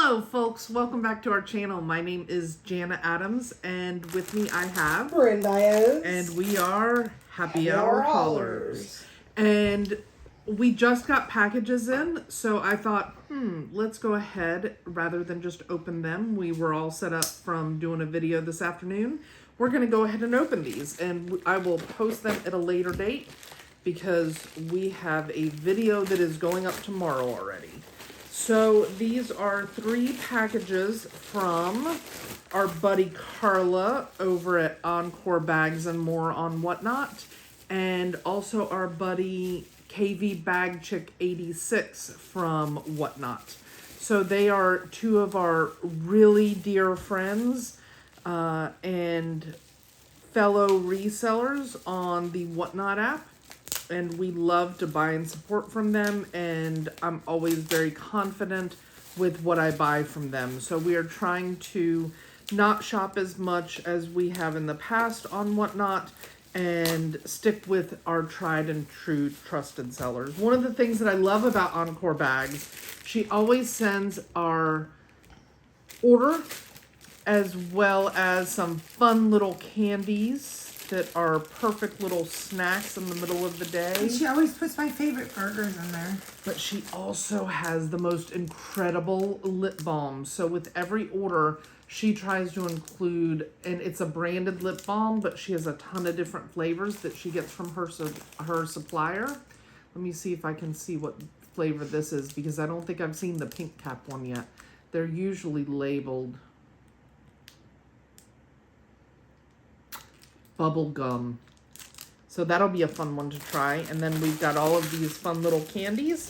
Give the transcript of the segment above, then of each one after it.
Hello folks, welcome back to our channel. My name is Jana Adams and with me I have Brenda is. and we are Happy Hour Haulers. And we just got packages in, so I thought, let's go ahead rather than just open them. We were all set up from doing a video this afternoon. We're going to go ahead and open these and I will post them at a later date because we have a video that is going up tomorrow already. So these are 3 packages from our buddy Carla over at Encore Bags and More on Whatnot, and also our buddy kvbagchic86 from Whatnot. So they are 2 of our really dear friends and fellow resellers on the Whatnot app. And we love to buy and support from them, and I'm always very confident with what I buy from them. So we are trying to not shop as much as we have in the past on Whatnot and stick with our tried and true trusted sellers. One of the things that I love about Encore Bags, she always sends our order as well as some fun little candies that are perfect little snacks in the middle of the day. And she always puts my favorite burgers in there. But she also has the most incredible lip balm. So with every order, she tries to include, and it's a branded lip balm, but she has a ton of different flavors that she gets from her supplier. Let me see if I can see what flavor this is, because I don't think I've seen the pink cap one yet. They're usually labeled bubble gum. So that'll be a fun one to try. And then we've got all of these fun little candies.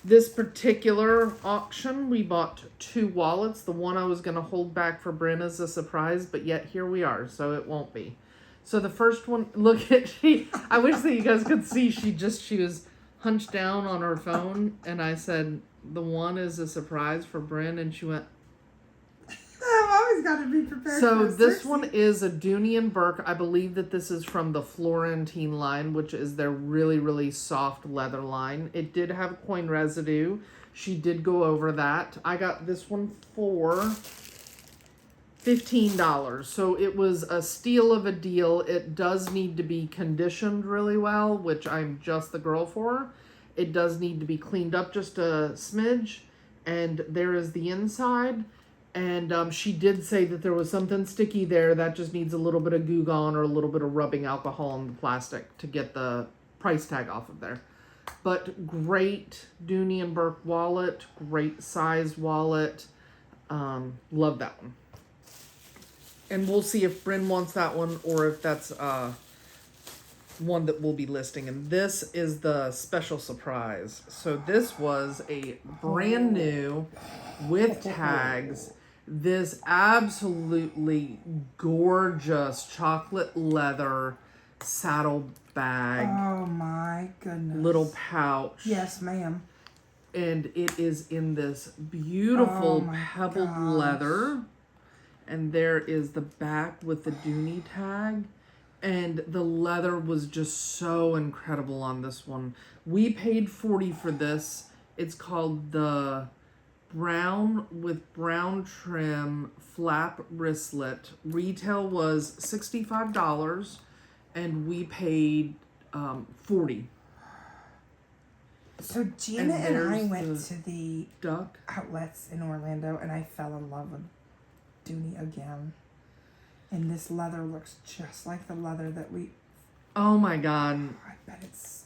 This particular auction, we bought 2 wallets. The one I was going to hold back for Bryn as a surprise, but yet here we are, so it won't be. So the first one, look at I wish that you guys could see, she was hunched down on her phone, and I said, the one is a surprise for Bryn, and she went, I've always got to be prepared. So this one is a Dooney and Burke. I believe that this is from the Florentine line, which is their really, really soft leather line. It did have coin residue. She did go over that. I got this one for $15. So it was a steal of a deal. It does need to be conditioned really well, which I'm just the girl for. It does need to be cleaned up just a smidge. And there is the inside. And she did say that there was something sticky there that just needs a little bit of Goo Gone or a little bit of rubbing alcohol on the plastic to get the price tag off of there. But great Dooney and Burke wallet, great size wallet. Love that one. And we'll see if Bryn wants that one or if that's one that we'll be listing. And this is the special surprise. So this was a brand new with tags. This absolutely gorgeous chocolate leather saddle bag. Oh my goodness. Little pouch. Yes, ma'am. And it is in this beautiful pebbled leather. And there is the back with the Dooney tag. And the leather was just so incredible on this one. We paid $40 for this. It's called the brown with brown trim flap wristlet. Retail was $65 and we paid $40. So Gina and I went to the duck outlets in Orlando and I fell in love with Dooney again. And this leather looks just like the leather that we... Oh my God. I bet it's...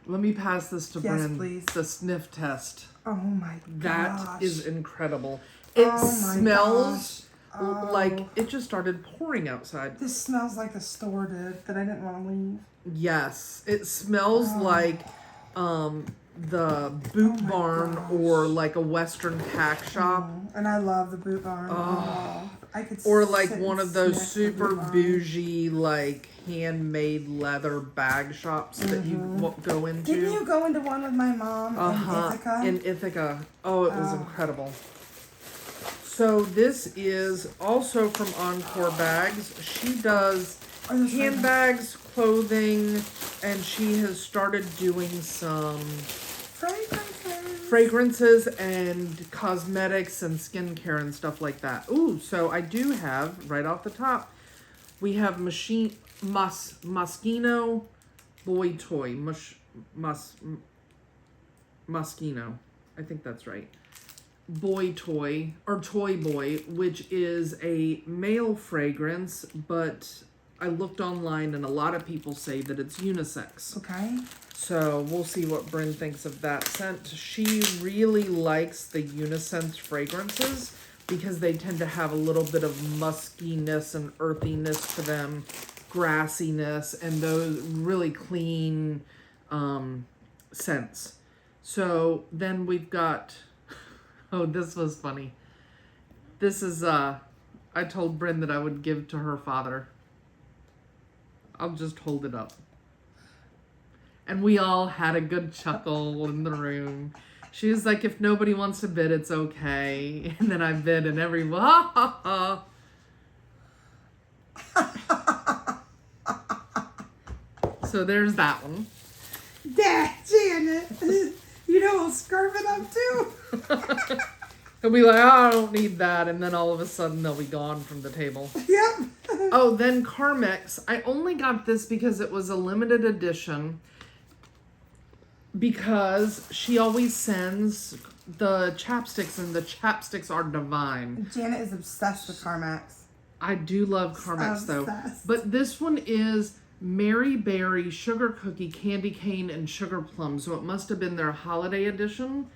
Let me pass this to Bryn. Please. The sniff test. Oh my gosh. That is incredible. It smells like it just started pouring outside. This smells like the store did that I didn't want to leave. Yes. It smells like the Boot Barn or like a Western pack shop. And I love the Boot Barn. I could or like one of those super bougie like handmade leather bag shops that you go into. Didn't you go into one with my mom in Ithaca? In Ithaca. Oh, it was incredible. So this is also from Encore Bags. She does handbags, clothing, and she has started doing some fragrances. fragrances and cosmetics and skincare and stuff like that. Ooh, so I do have, right off the top, we have Moschino Boy Toy. Moschino. I think that's right. Boy Toy, or Toy Boy, which is a male fragrance, but I looked online and a lot of people say that it's unisex. Okay. So we'll see what Bryn thinks of that scent. She really likes the unisex fragrances because they tend to have a little bit of muskiness and earthiness to them, grassiness, and those really clean scents. So then we've got, oh, this was funny. This is, I told Bryn that I would give to her father. I'll just hold it up. And we all had a good chuckle in the room. She was like, if nobody wants to bid, it's okay. And then I bid and everyone, ha ha ha. So there's that one. Dad, Janet, you know I'll scarf it up too. He'll be like, oh, I don't need that. And then all of a sudden they'll be gone from the table. Yep. Oh, then Carmex. I only got this because it was a limited edition. Because she always sends the chapsticks, and the chapsticks are divine. Janet is obsessed with Carmex. I do love Carmex though. But this one is Mary Berry, Sugar Cookie, Candy Cane, and Sugar Plum. So it must have been their holiday edition.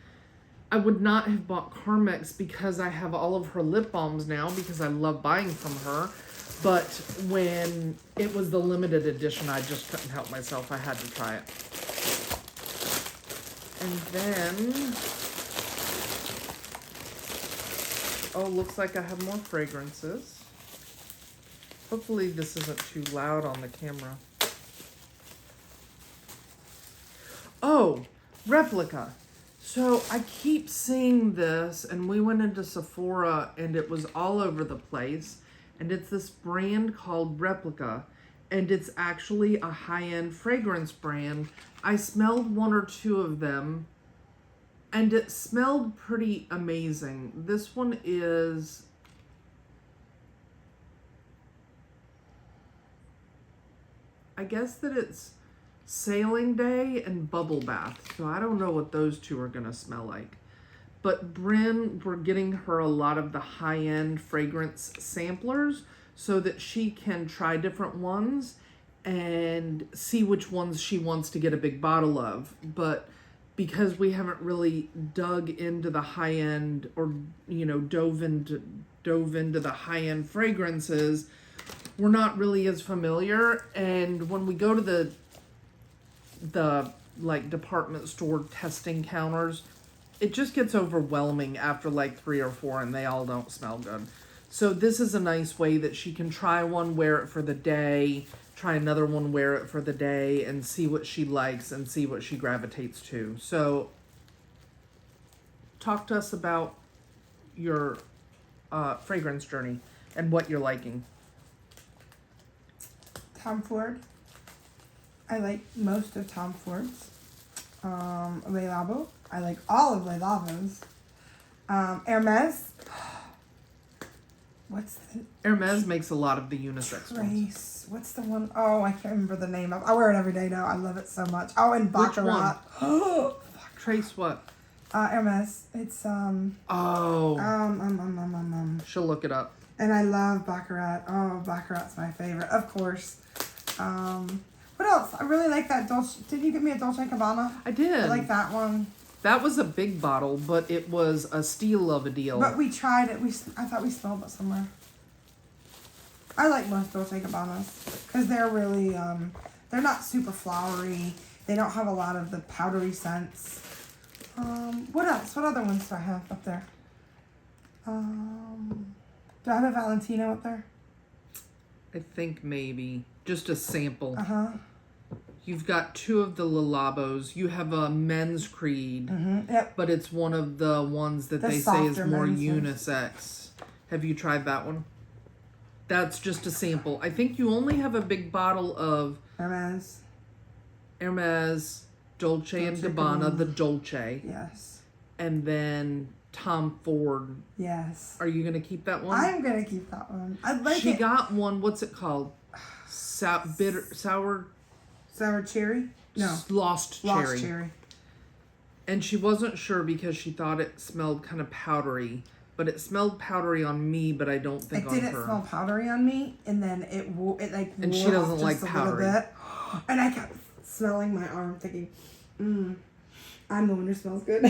I would not have bought Carmex because I have all of her lip balms now because I love buying from her. But when it was the limited edition, I just couldn't help myself. I had to try it. And then, oh, looks like I have more fragrances. Hopefully this isn't too loud on the camera. Oh, Replica. So I keep seeing this, and we went into Sephora and it was all over the place. And it's this brand called Replica. And it's actually a high-end fragrance brand. I smelled one or two of them, and it smelled pretty amazing. This one is, I guess that it's Sailing Day and Bubble Bath. So I don't know what those two are gonna smell like. But Bryn, we're getting her a lot of the high-end fragrance samplers so that she can try different ones and see which ones she wants to get a big bottle of. But because we haven't really dug into the high-end or, you know, dove into the high-end fragrances, we're not really as familiar. And when we go to the like department store testing counters, it just gets overwhelming after like 3 or 4 and they all don't smell good. So this is a nice way that she can try one, wear it for the day, try another one, wear it for the day, and see what she likes and see what she gravitates to. So talk to us about your fragrance journey and what you're liking. Tom Ford. I like most of Tom Ford's. Le Labo. I like all of Le Labo's. Hermes. What's the... Hermes makes a lot of the unisex ones. Trace. What's the one? Oh, I can't remember the name of. I wear it every day now. I love it so much. Oh, and Baccarat. Oh, Trace what? Hermes. It's She'll look it up. And I love Baccarat. Oh, Baccarat's my favorite, of course. What else? I really like that Dolce. Did you give me a Dolce & Gabbana? I did. I like that one. That was a big bottle, but it was a steal of a deal. But we tried it. I thought we smelled it somewhere. I like most Dolce & Gabbanas because they're really, they're not super flowery. They don't have a lot of the powdery scents. What else? What other ones do I have up there? Do I have a Valentino up there? I think maybe. Just a sample. Uh-huh. You've got 2 of the Le Labos. You have a Men's Creed. Mm-hmm. Yep. But it's one of the ones that they say is more unisex. Have you tried that one? That's just a sample. I think you only have a big bottle of Hermes, Dolce & Gabbana, the Dolce. Yes. and then Tom Ford. Yes. Are you gonna keep that one? I'm gonna keep that one. I'd like She it. got one. What's it called? Sour cherry? No. Lost Lost cherry. And she wasn't sure because she thought it smelled kind of powdery. But it smelled powdery on me, but I don't think on her. It didn't smell powdery on me, and then it like and wore she doesn't off like just powdery. A little bit. And I kept smelling my arm, thinking, I'm the one who smells good.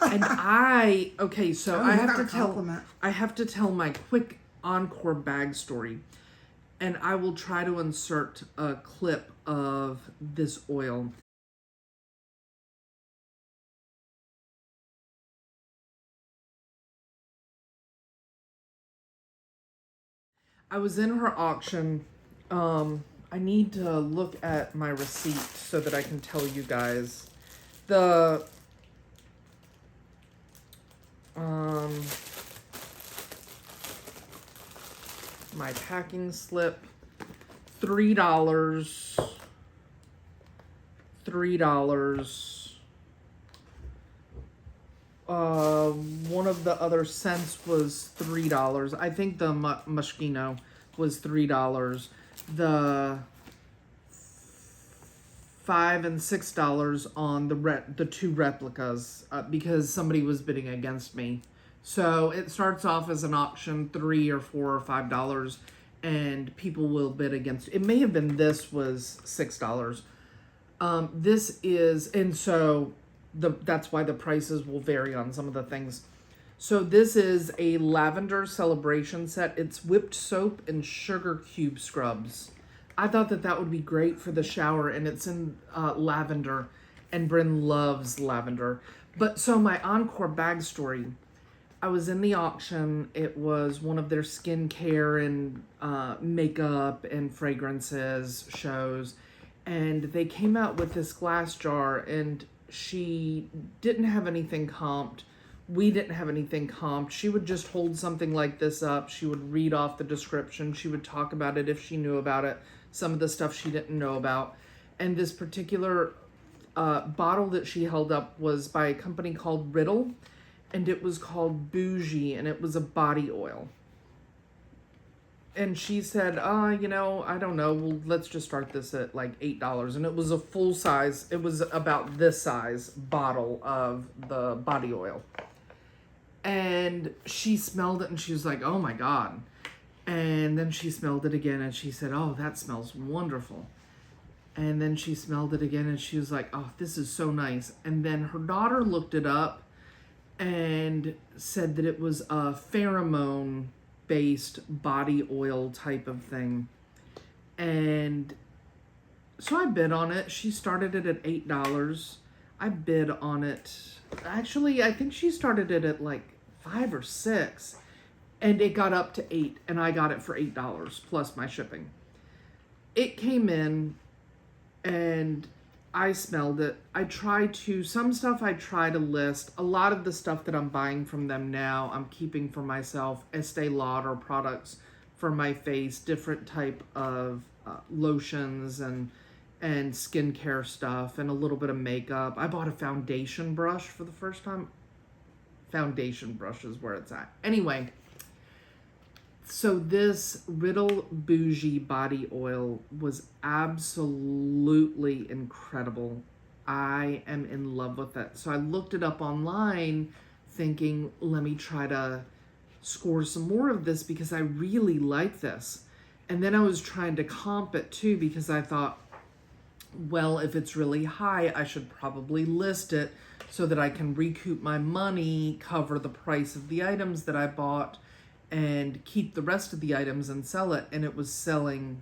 And I have to tell my quick Encore bag story, and I will try to insert a clip of this oil. I was in her auction. I need to look at my receipt so that I can tell you guys. The my packing slip, $3. One of the other scents was $3. I think the Moschino was $3. The $5 and $6 on the two replicas because somebody was bidding against me. So it starts off as an auction, $3 or $4 or $5, and people will bid against. It may have been this was $6. This is, and so that's why the prices will vary on some of the things. So this is a lavender celebration set. It's whipped soap and sugar cube scrubs. I thought that would be great for the shower, and it's in lavender, and Bryn loves lavender. But so my Encore bag story, I was in the auction. It was one of their skincare and makeup and fragrances shows, and they came out with this glass jar, and she didn't have anything comped. We didn't have anything comped. She would just hold something like this up. She would read off the description. She would talk about it if she knew about it. Some of the stuff she didn't know about. And this particular bottle that she held up was by a company called Riddle, and it was called Bougie, and it was a body oil. And she said, I don't know, well, let's just start this at like $8. And it was a full size, it was about this size bottle of the body oil. And she smelled it and she was like, oh my God. And then she smelled it again and she said, oh, that smells wonderful. And then she smelled it again and she was like, oh, this is so nice. And then her daughter looked it up and said that it was a pheromone-based body oil type of thing. And so I bid on it. She started it at $8. I bid on it. Actually, I think she started it at like $5 or $6. And it got up to $8, and I got it for $8 plus my shipping. It came in, and I smelled it. Some stuff I try to list. A lot of the stuff that I'm buying from them now, I'm keeping for myself. Estee Lauder products for my face, different type of lotions and skincare stuff, and a little bit of makeup. I bought a foundation brush for the first time. Foundation brush is where it's at. Anyway. So this Riddle Bougie body oil was absolutely incredible. I am in love with it. So I looked it up online thinking, let me try to score some more of this because I really like this. And then I was trying to comp it too because I thought, well, if it's really high, I should probably list it so that I can recoup my money, cover the price of the items that I bought, and keep the rest of the items and sell it. And it was selling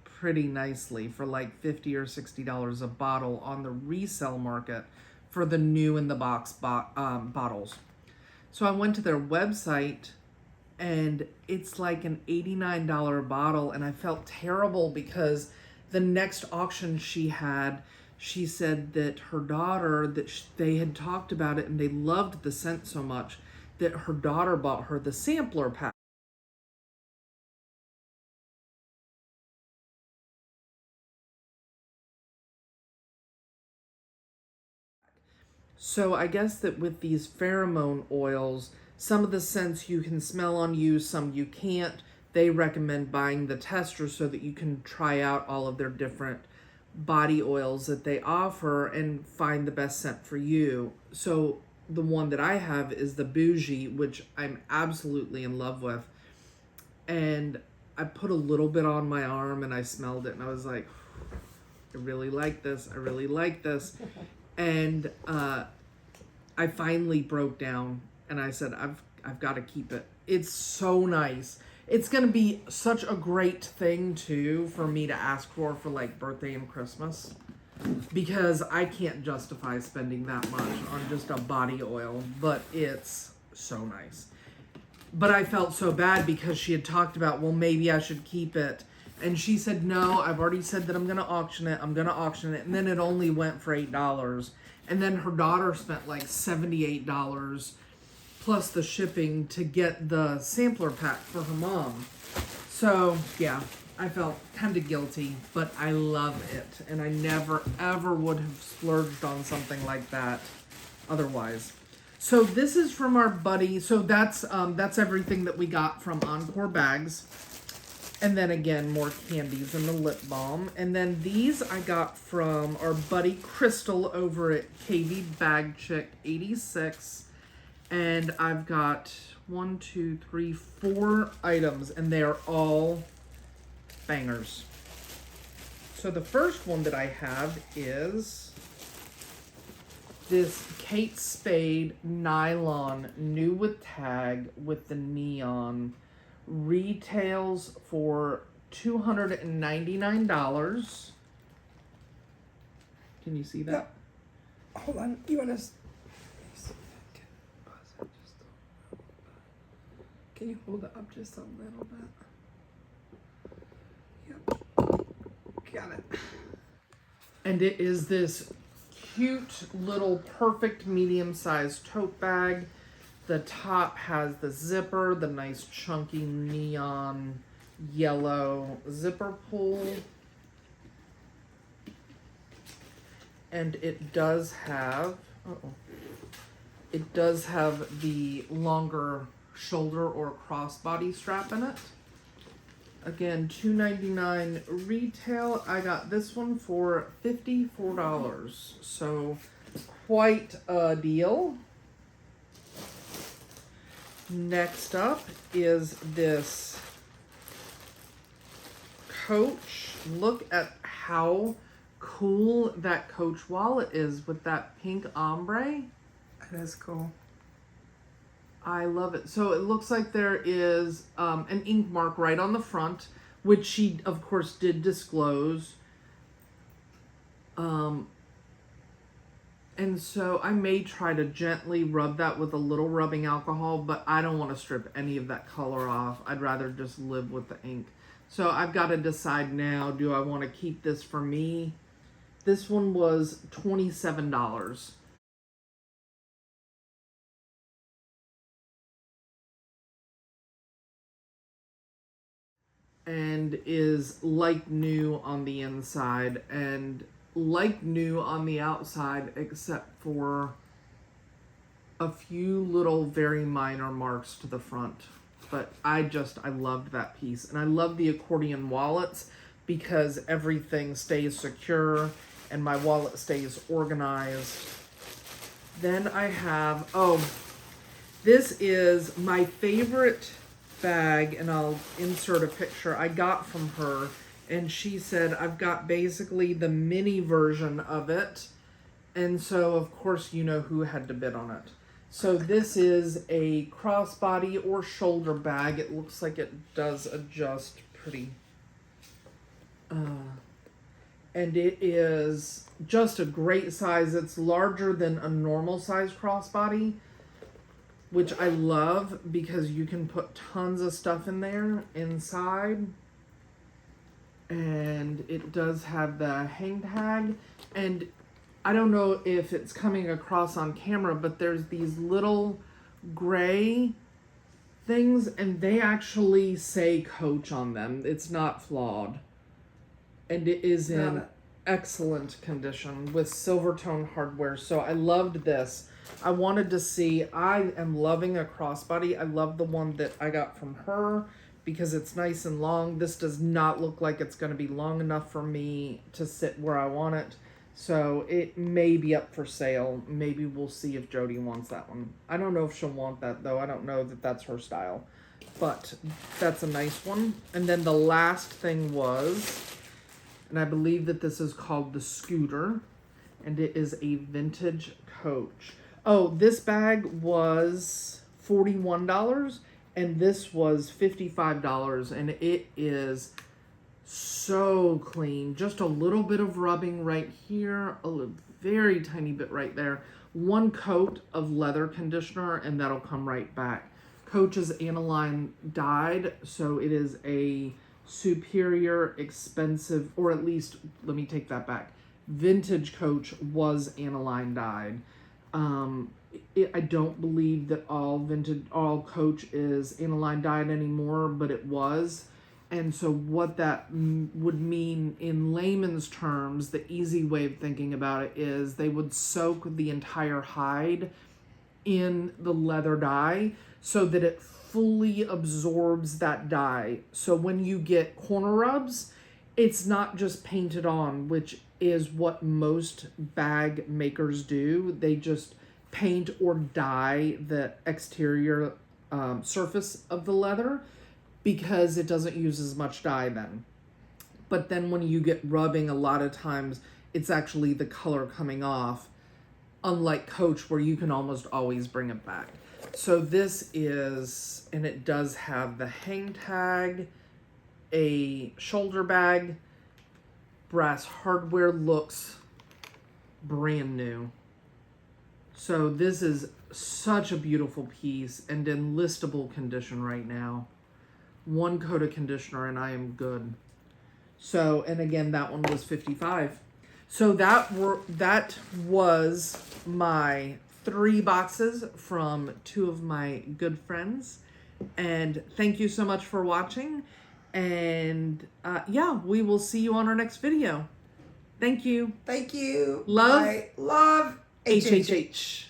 pretty nicely for like $50 or $60 a bottle on the resale market for the new in the box bottles. So I went to their website and it's like an $89 bottle, and I felt terrible because the next auction she had, she said that her daughter, they had talked about it and they loved the scent so much that her daughter bought her the sampler pack. So I guess that with these pheromone oils, some of the scents you can smell on you, some you can't. They recommend buying the tester so that you can try out all of their different body oils that they offer and find the best scent for you. So the one that I have is the Bougie, which I'm absolutely in love with. And I put a little bit on my arm and I smelled it and I was like, I really like this. I really like this. And I finally broke down and I said, I've got to keep it. It's so nice. It's going to be such a great thing too for me to ask for like birthday and Christmas, because I can't justify spending that much on just a body oil, but it's so nice. But I felt so bad because she had talked about, well, maybe I should keep it. And she said, no, I've already said that I'm going to auction it. I'm going to auction it. And then it only went for $8. And then her daughter spent like $78 plus the shipping to get the sampler pack for her mom. So, yeah, I felt kind of guilty, but I love it. And I never, ever would have splurged on something like that otherwise. So this is from our buddy. So that's everything that we got from Encore Bags. And then again, more candies and the lip balm. And then these I got from our buddy Crystal over at kvbagchic86. And I've got 4 items, and they are all bangers. So the first one that I have is this Kate Spade nylon, new with tag with the neon. Retails for $299. Can you see that? Yep. Hold on. You want to... Can you hold it up just a little bit? Yep. Got it. And it is this cute little perfect medium-sized tote bag. The top has the zipper, the nice chunky neon yellow zipper pull. And it does have, it does have the longer shoulder or crossbody strap in it. Again, $2.99 retail. I got this one for $54. So quite a deal. Next up is this Coach. Look at how cool that Coach wallet is with that pink ombre. That is cool. I love it. So it looks like there is an ink mark right on the front, which she, of course, did disclose. And so I may try to gently rub that with a little rubbing alcohol, but I don't want to strip any of that color off. I'd rather just live with the ink. So I've got to decide now, do I want to keep this for me? This one was $27. And is like new on the inside and like new on the outside, except for a few little very minor marks to the front. But I loved that piece. And I love the accordion wallets because everything stays secure and my wallet stays organized. Then I have, this is my favorite bag, and I'll insert a picture I got from her. And she said, I've got basically the mini version of it. And so, of course, you know who had to bid on it. So this is a crossbody or shoulder bag. It looks like it does adjust pretty. And it is just a great size. It's larger than a normal size crossbody, which I love because you can put tons of stuff in there inside. And it does have the hang tag, and I don't know if it's coming across on camera, but there's these little gray things, and they actually say Coach on them. It's not flawed. And it is in excellent condition with silver tone hardware. So I loved this. I wanted to see, I am loving a crossbody. I love the one that I got from her because it's nice and long. This does not look like it's going to be long enough for me to sit where I want it. So it may be up for sale. Maybe we'll see if Jody wants that one. I don't know if she'll want that though. I don't know that that's her style. But that's a nice one. And then the last thing was, and I believe that this is called the Scooter, and it is a vintage Coach. Oh, this bag was $41, and this was $55, and it is so clean. Just a little bit of rubbing right here, very tiny bit right there. One coat of leather conditioner, and that'll come right back. Coach is aniline dyed, so it is a superior, expensive, or at least, let me take that back. Vintage Coach was aniline dyed. I don't believe that all Coach is aniline dyed anymore, but it was. And so what that would mean in layman's terms, the easy way of thinking about it is they would soak the entire hide in the leather dye so that it fully absorbs that dye. So when you get corner rubs, it's not just painted on, which is what most bag makers do. They just paint or dye the exterior surface of the leather because it doesn't use as much dye then. But then when you get rubbing, a lot of times it's actually the color coming off, unlike Coach where you can almost always bring it back. So this is, and it does have the hang tag, a shoulder bag, brass hardware, looks brand new. So this is such a beautiful piece and in listable condition right now. One coat of conditioner and I am good. So, and again, that one was $55. So that was my 3 boxes from 2 of my good friends. And thank you so much for watching. And yeah, we will see you on our next video. Thank you. Thank you. Love. Bye. Love. HHH.